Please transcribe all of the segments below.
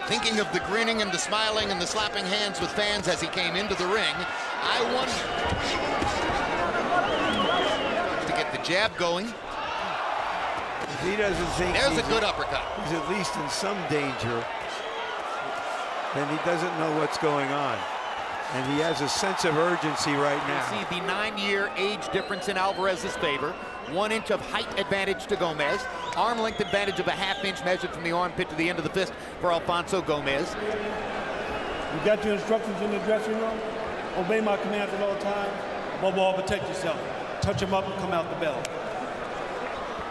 Thinking of the grinning and the smiling and the slapping hands with fans as he came into the ring, I wonder to get the jab going. If he doesn't think there's a good uppercut. He's at least in some danger, then he doesn't know what's going on. And he has a sense of urgency right now. You see the 9-year age difference in Alvarez's favor. 1 inch of height advantage to Gomez. Arm length advantage of a ½ inch measured from the armpit to the end of the fist for Alfonso Gomez. You got your instructions in the dressing room. Obey my commands at all times. Above all, protect yourself. Touch him up and come out the bell.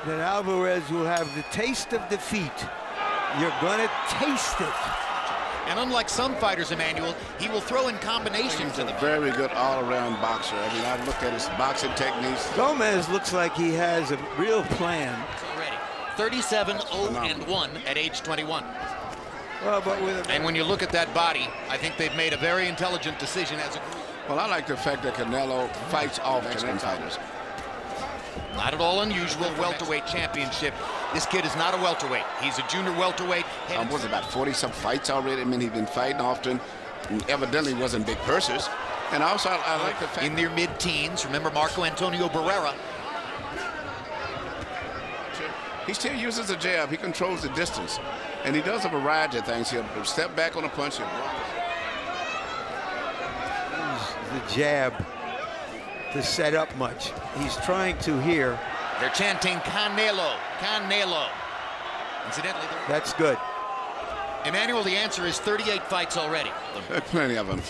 Then Alvarez will have the taste of defeat. You're gonna taste it. And unlike some fighters, Emmanuel, he will throw in combinations. He's a very good all-around boxer. I mean, I've looked at his boxing techniques. Gomez looks like he has a real plan. Already 37-0-1 at age 21. Well, but with and when you look at that body, I think they've made a very intelligent decision as a group. Well, I like the fact that Canelo fights off Mexican fighters. Not at all unusual welterweight championship. This kid is not a welterweight. He's a junior welterweight. Was about 40-some fights already. I mean, he's been fighting often. And evidently wasn't big purses. And also, I like the fact in their mid-teens. Remember Marco Antonio Barrera. He still uses a jab. He controls the distance. And he does a variety of things. He'll step back on a punch. He'll block. The jab to set up much. He's trying to here. They're chanting Canelo, Canelo. Incidentally, that's good. Emmanuel, the answer is 38 fights already. Plenty of them.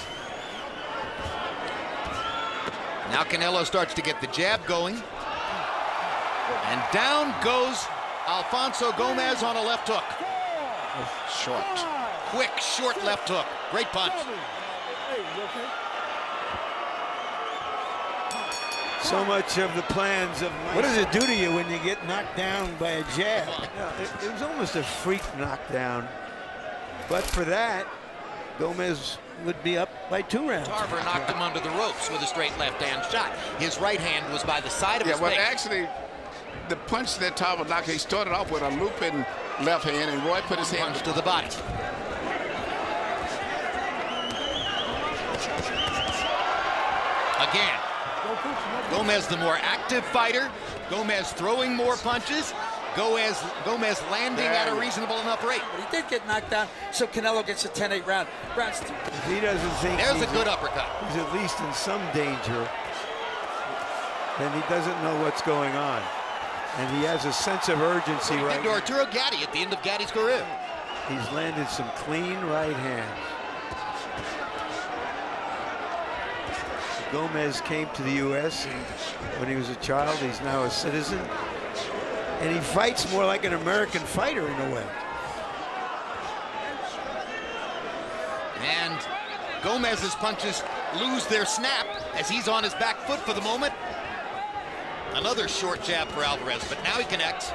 Now Canelo starts to get the jab going. And down goes Alfonso Gomez on a left hook. Short. Quick, short left hook. Great punch. So much of the plans of what does it do to you when you get knocked down by a jab? It was almost a freak knockdown, but for that, Gomez would be up by 2 rounds. Tarver knocked him under the ropes with a straight left-hand shot. His right hand was by the side of his face. Actually, the punch that Tarver knocked, he started off with a looping left hand, and Roy put his hand to the body. Again. Gomez the more active fighter. Gomez throwing more punches. Gomez landing at a reasonable enough rate. But he did get knocked down, so Canelo gets a 10-8 round. If he doesn't think there's a good uppercut. He's at least in some danger, then he doesn't know what's going on. And he has a sense of urgency right now. Arturo Gatti at the end of Gatti's career. He's landed some clean right hands. Gomez came to the U.S. when he was a child. He's now a citizen. And he fights more like an American fighter in a way. And Gomez's punches lose their snap as he's on his back foot for the moment. Another short jab for Alvarez, but now he connects.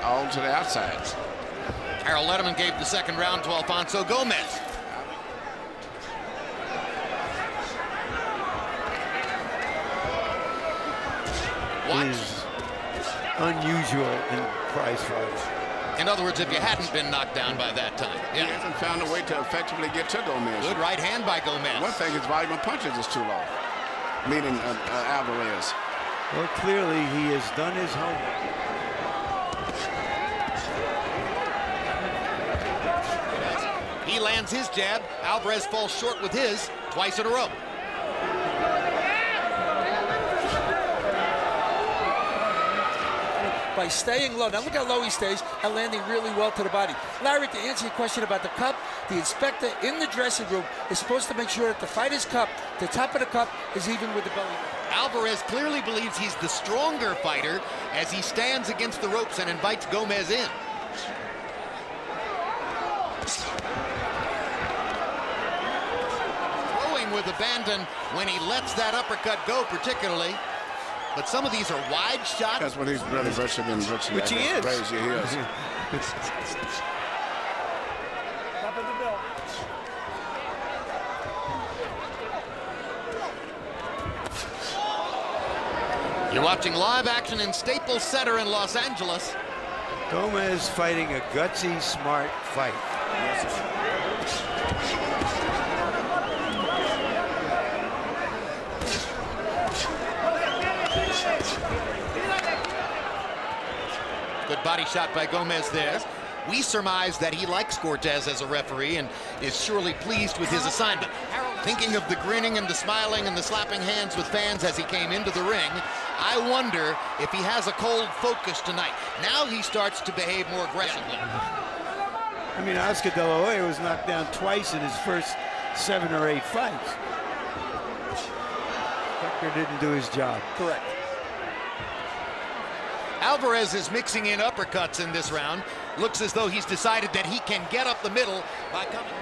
All to the outside. Harold Letterman gave the second round to Alfonso Gomez. Is unusual in prize fights. In other words, if you hadn't been knocked down by that time. Yeah. He hasn't found a way to effectively get to Gomez. Good right hand by Gomez. One thing, his volume of punches is too low. Meaning Alvarez. Well, clearly he has done his homework. He lands his jab. Alvarez falls short with his twice in a row. By staying low. Now look how low he stays and landing really well to the body. Larry, to answer your question about the cup, the inspector in the dressing room is supposed to make sure that the fighter's cup, the top of the cup, is even with the belly. Alvarez clearly believes he's the stronger fighter as he stands against the ropes and invites Gomez in. Throwing with abandon when he lets that uppercut go, particularly. But some of these are wide shots. That's what he's really virtually been virtually. Which he is. Crazy he is. Top of the belt. You're watching live action in Staples Center in Los Angeles. Gomez fighting a gutsy, smart fight. Good body shot by Gomez there. We surmise that he likes Cortez as a referee and is surely pleased with his assignment. Thinking of the grinning and the smiling and the slapping hands with fans as he came into the ring, I wonder if he has a cold focus tonight. Now he starts to behave more aggressively. I mean, Oscar De La Hoya was knocked down twice in his first 7 or 8 fights. Hector didn't do his job. Correct. Alvarez is mixing in uppercuts in this round. Looks as though he's decided that he can get up the middle by coming.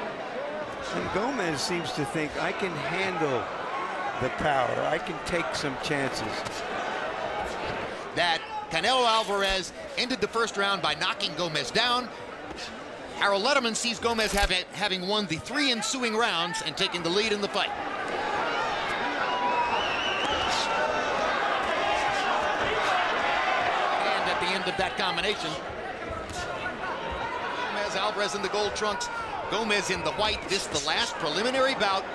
And Gomez seems to think, I can handle the power. I can take some chances. That Canelo Alvarez ended the first round by knocking Gomez down. Harold Letterman sees Gomez having won the 3 ensuing rounds and taking the lead in the fight. And at the end of that combination, Alvarez in the gold trunks, Gomez in the white. This the last preliminary bout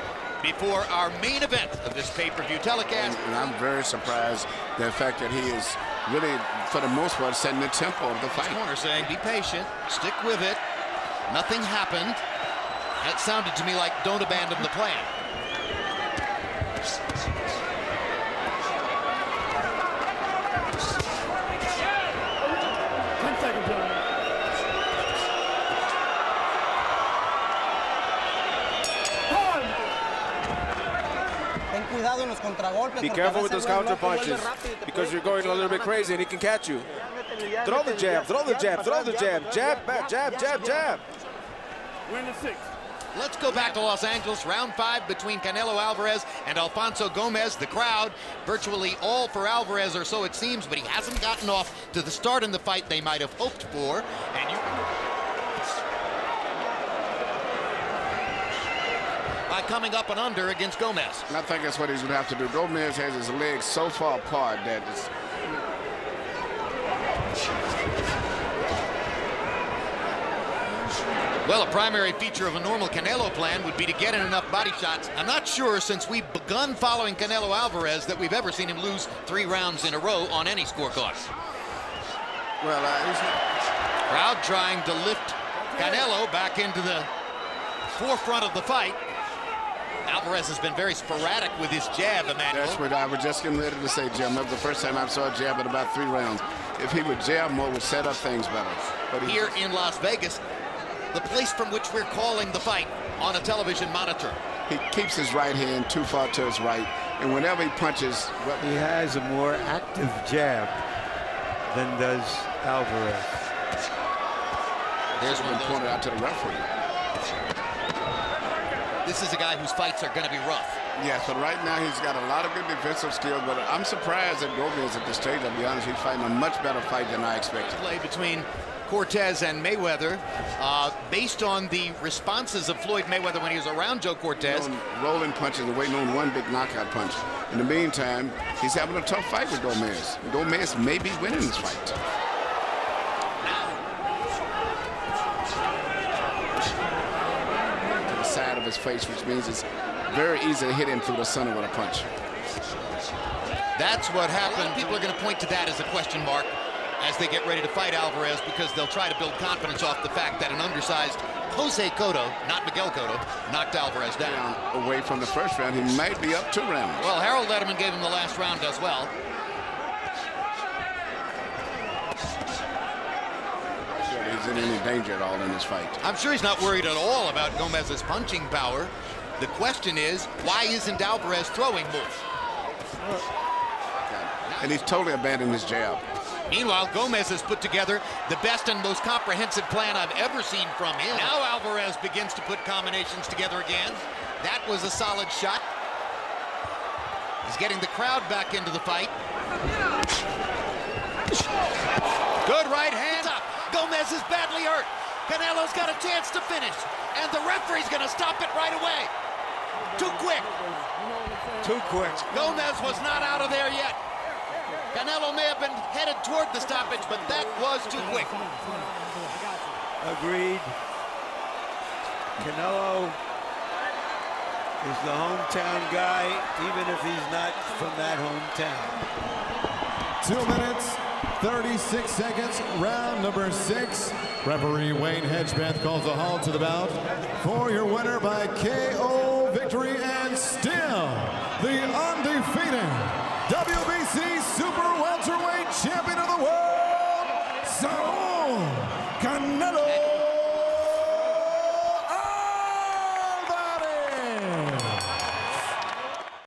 before our main event of this pay-per-view telecast. And I'm very surprised the fact that he is really, for the most part, setting the tempo of the fight. Corner saying, be patient, stick with it. Nothing happened. That sounded to me like don't abandon the plan. Be careful with those counter punches because you're going a little bit crazy and he can catch you. Throw the jab, throw the jab, throw the jab, jab, back, jab, jab, jab. We're in the 6th. Let's go back to Los Angeles. Round 5 between Canelo Alvarez and Alfonso Gomez. The crowd virtually all for Alvarez, or so it seems, but he hasn't gotten off to the start in the fight they might have hoped for. And you by coming up and under against Gomez. And I think that's what he's going to have to do. Gomez has his legs so far apart that it's... Well, a primary feature of a normal Canelo plan would be to get in enough body shots. I'm not sure since we've begun following Canelo Alvarez that we've ever seen him lose 3 rounds in a row on any scorecard. Well, Crowd trying to lift Canelo back into the forefront of the fight. Alvarez has been very sporadic with his jab, Emmanuel. that's what I was just getting ready to say, Jim. That was the first time I saw a jab in about 3 rounds. If he would jab more, would set up things better. But here in Las Vegas, the place from which we're calling the fight on a television monitor. He keeps his right hand too far to his right, and whenever he punches... Well, he has a more active jab than does Alvarez. There's one pointed out to the referee. This is a guy whose fights are going to be rough. Yes, but right now he's got a lot of good defensive skills, but I'm surprised that Gomez at this stage, I'll be honest, he's fighting a much better fight than I expected. Play between Cortez and Mayweather, based on the responses of Floyd Mayweather when he was around Joe Cortez. Rolling punches and waiting on one big knockout punch. In the meantime, he's having a tough fight with Gomez. Gomez may be winning this fight. To the side of his face, which means it's very easy to hit him through the center with a punch. That's what happened. People are going to point to that as a question mark as they get ready to fight Alvarez, because they'll try to build confidence off the fact that an undersized Jose Cotto, not Miguel Cotto, knocked Alvarez down. Away from the first round, he might be up 2 rounds. Well, Harold Letterman gave him the last round as well. He's in any danger at all in this fight. I'm sure he's not worried at all about Gomez's punching power. The question is, why isn't Alvarez throwing more? And he's totally abandoned his jab. Meanwhile, Gomez has put together the best and most comprehensive plan I've ever seen from him. Now Alvarez begins to put combinations together again. That was a solid shot. He's getting the crowd back into the fight. Good right hand up. Gomez is badly hurt. Canelo's got a chance to finish, and the referee's going to stop it right away. Too quick. Too quick. Gomez was not out of there yet. Canelo may have been headed toward the stoppage, but that was too quick. Agreed. Canelo is the hometown guy, even if he's not from that hometown. 2 minutes, 36 seconds, round number 6. Referee Wayne Hedgebeth calls a halt to the bout for your winner by KO victory and still the undefeated WBC Super Welterweight